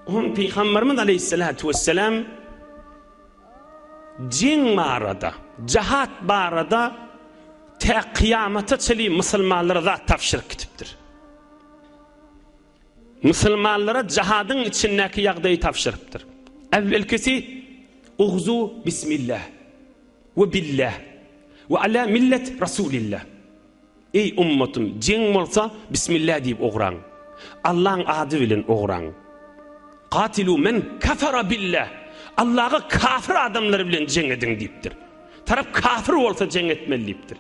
Hon Peygamberimiz aleyhissalatu vesselam jeng barada, cihat barada ta kıyamata çeli Müslümanlara da tavşirk etipdir. Müslümanlara cihadın içindeki yağdayı tavşiriptir. Evvelkisi uğzu bismillah ve billah ve ala millet Resulillah. Ey ummetim, jeng bolsa bismillah deyip oğran. Allah'ın adı bilen oğran. Qatilu men kafara billah. Allah'a kafir adamları bilen jeng edin deyiptir. Taraf kafir olsa jeng etmeli deyiptir.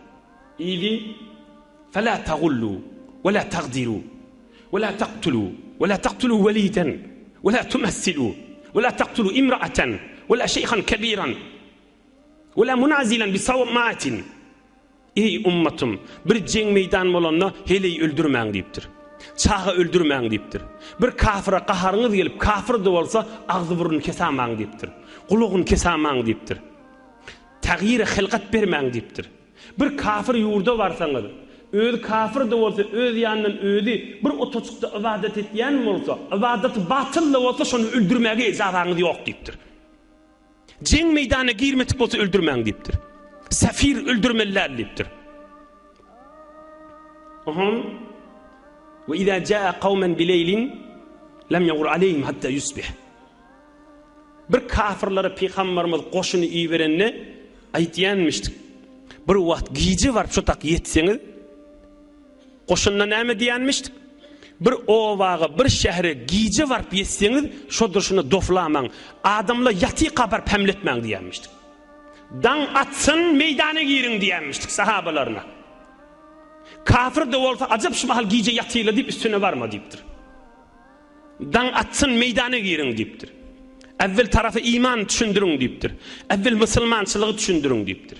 İyi, fela tagullu ve la tagdiru ve la taqtulu ve la taqtulu veliden ve la tumassilu ve la taqtulu imra'aten ve la şeyhan kebiran ve la munazilen bi savmatin. Ey ummetim, bir jeng meydan bolanna heleyi öldürmeň deyiptir. Çağı öldürmeň deyiptir. Bir kafira qaharyňyz gelip kafir de bolsa agzy burun kesämeň deyiptir. Gulugyny kesämeň deyiptir. Tagyir hilqat bermeň deyiptir. Bir kafir ýurda barsaňyz, öz kafir de bolsa öz ýanyndan özi bir otoçukda ibadet etýän bolsa, ibadet batyl bolsa şonu öldürmäge ýazaňyz ýok deyiptir. Jeng meydana girmetik bolsa öldürmeň deyiptir. Safir öldürmeler deyiptir. Ve izâ câe kavmen bileylin lem yagur aleyhim hatta yusbih. Bir kafirlere Peygamberimiz koşunu iyi verenine aytýanmışdyk. Bir wagt giýji var şu tak yetseňiz koşunna näme diýänmişdik? Bir owaga, bir şähre giýji var yetseňiz şodur şunu doflamaň. Adamla ýaty gabar pemletmeň diýänmişdik. Dan atsın meydana girin diýänmişdik sahabalarına. Kafir de olsa acaba şu mahal giyice yatıyla deyip üstüne varma deyiptir. Dan atsın meydana girin deyiptir. Evvel tarafı iman düşündürün deyiptir. Evvel Müslümançılığı düşündürün deyiptir.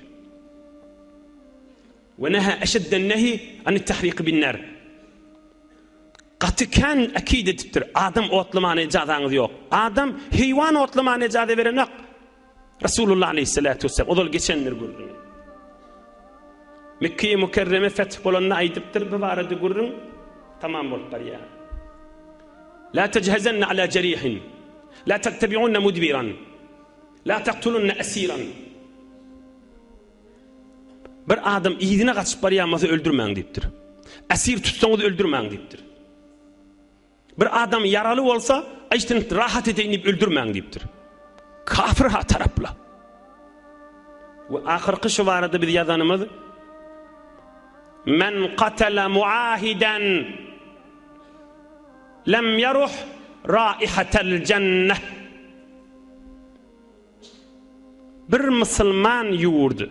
Ve neha eşedden nehi anit tahriq bin nar. Qatıkan akid ediptir. Adam otlamana icazanız yok. Adam heyvan otlamana icazı veren yok. Resulullah aleyhissalatu vesselam o da geçenler gördüm. Mekke-i Mükerreme feth bolanna aydypdyr, bu barada görün, tamam bolup bar ya. La tejhazanna ala jarihin, la tattabi'unna mudbiran, la taqtulunna asiran. Bir adam iyidine kaçıp barýamasa öldürmeň deyipdir. Asir tutsaňyz öldürmeň deyipdir. Bir adam yaralı bolsa, aýştyn rahat edeýin diýip öldürmeň deyipdir. Kafir ha tarapla. Ve ahirki şu barada biz ýazanymyz men qatala muahiden lem yaruh raihatel cenneh. Bir Müslüman ýurdy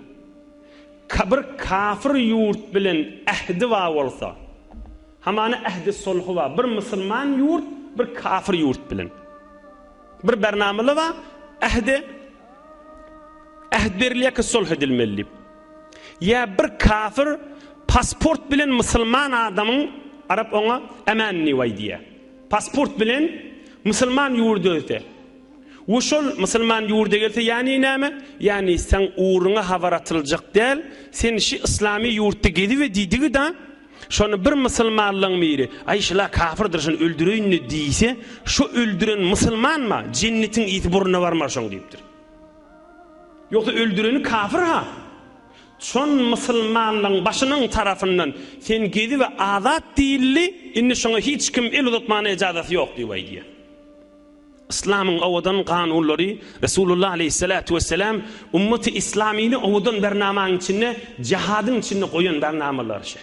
bir kafir ýurt bilen ähdi wa bolsa, hamana ähdi sulhy wa bir Müslüman ýurt bir kafir ýurt bilen bir bernamely wa ähdi berilýär ki sulh edilmeli. Ya bir kafir pasport bilen Müslüman adamın Arap ona emanni way diye. Pasport bilen Müslüman ýurda öte. Uşol Müslüman ýurda gelse yani näme? Yani sen uğruna havar atyljak del, sen şi islami ýurtda gedi we diýdigi da şonu bir Müslümanlyň miri, aýşla kafirdir şonu öldüreýin diýse, şu öldüren Müslüman ma? Cennetin itibarına barmar şoň diýipdir. Yoksa öldüreni kafir ha. Şon Müslümanlyň başynyň tarafından sen gedi we azat diýilli, indi şoňa hiç kim el uzatmana ijazat ýok diýýär. İslamyň awadan kanunlary Resulullah aleyhissalatu vesselam ummati islamyny awadan bernamaň içinde, cihadyň içinde goýan bernamalar şe.